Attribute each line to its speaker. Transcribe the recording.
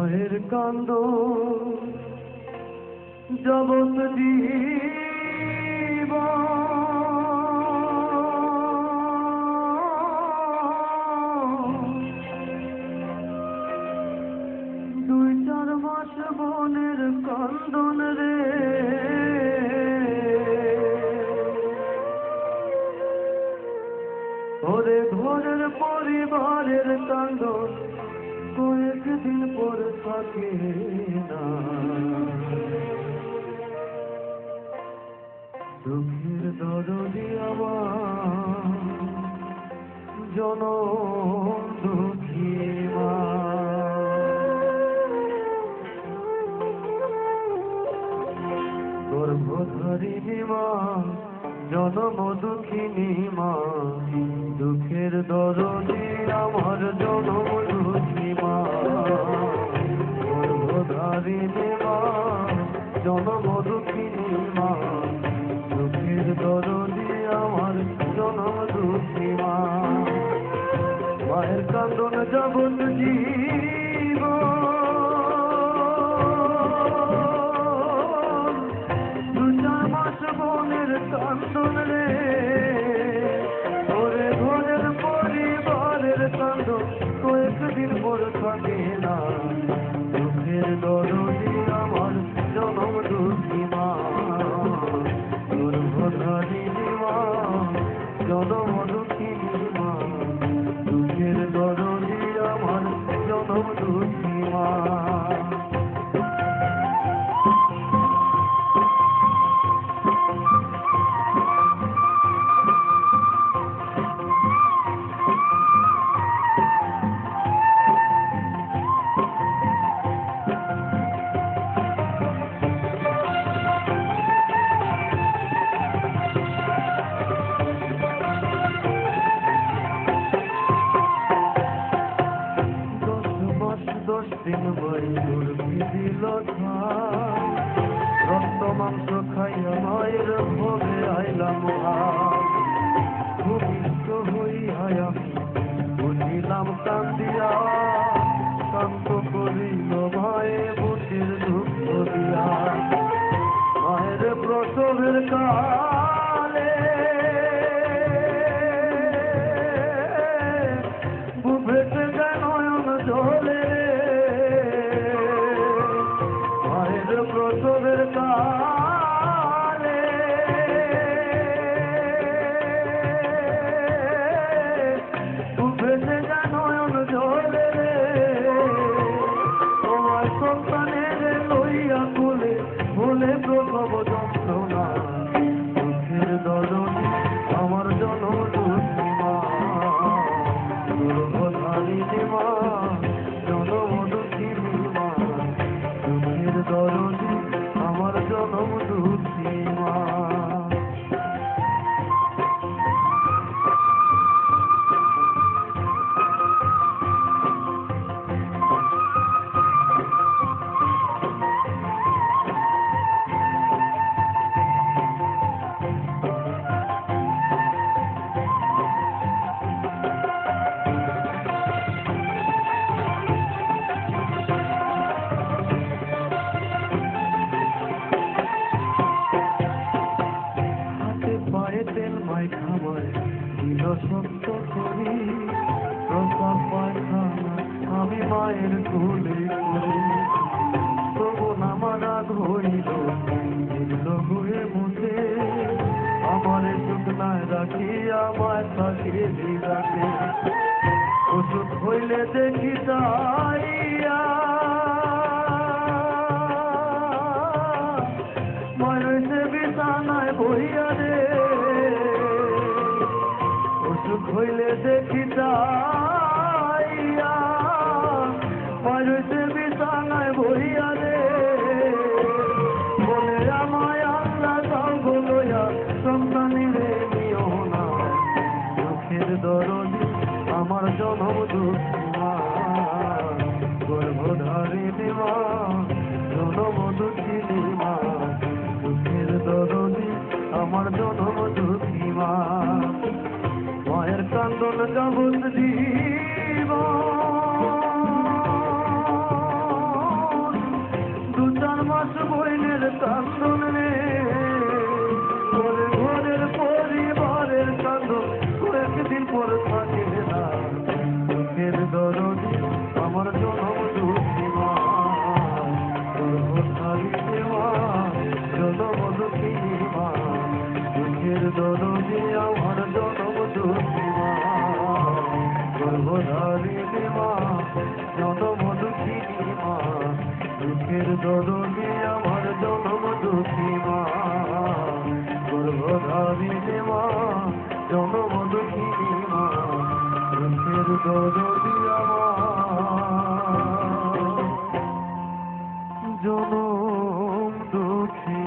Speaker 1: মায়ের কান্দ জগৎ জীব দুই চার মাস বনের কান্দন রে ওরে ঘরের পরিবারের কান্দন কয়েকদিন পর থাকে না দুঃখের দরদি আমার জনম দুঃখী মা গর্ভধারিণী মা জনম দুঃখিনী মা দুঃখের দরদি আমার জনম দুঃখী মা গর্ভধারিণী মা জনম দুঃখিনী মা দুঃখের দরদি আমার জনম দুঃখী মা মায়ের কান্দন জগৎ জীব দু চার মাস বনের কান্দন রে ওরে ঘরের পরিবারের কান্দন কয়েকদিন পর থাকে না দুঃখের দরদি আমার জনম দুঃখী মা গর্ভধারিণী মা জনম দুঃখিনী মা দুঃখের দরদি আমার জনম দুঃখী মা রক্ত মাংস খাইয়া মায়ের ভোগে আইলাম ভূমিষ্ঠ হইয়া বুঝিলাম কান্দিয়া শান্ত করিল মায়ে বুকের দুঃখ দিয়া মায়ের প্রসবের কালে বুভেতে যায় নয়ন জলে প্রসবের কালে উঠেছে যায় নয়ন জলে তোমার সন্তানের লইয়া কোলে বলে প্রসব যন্ত্রণা দুঃখের দরদি আমার জনম দুঃখী মা গর্ভধারিণী মা জনম দুঃখিনী মা দুঃখের দরদি আমার জনম দুঃখী মা তেল মাই খাবার দিল সত্য করি প্রসাদ পায়খানা আমি মায়ের কোলে করি তবু আমার রাগ হইল এগুলো ঘুরে মুছে আমার শুকনায় রাখি আমায় থাকে রাখে ওষুধ হইলে দেখি যাইয়া মরছে বিছানায় বইয়া রে অসুখ হইলে দেখি যাইয়া মরছে বিছানায় বইয়া রে বলে আমায় আল্লাহ সঙ্গ লইয়া সন্তানি রে নিও না দুঃখের দরদি আমার জনম দুঃখী মা গর্ভধারিণী মা জনম দুঃখিনী মা দুঃখের দরদি আমার জনম দুঃখী মা মায়ের কান্দন জগৎ জীব দাস বইনের কান্দন রে, ঘরে ঘরের পরিবারের কান্দন কয়েকদিন পর থাকে না। চোখের দরদি আমার জনম দুঃখী মা, গর্ভধারিণী মা, জনম দুঃখী মা। চোখের দরদি আমার জনম দুঃখী মা, গর্ভধারিণী মা, জনম দুঃখী মা। চোখের দরদি আমার জনম দুঃখী মা, গর্ভধারিণী মা, জনম দুঃখী মা। চোখের দরদি আমার জনম দুঃখী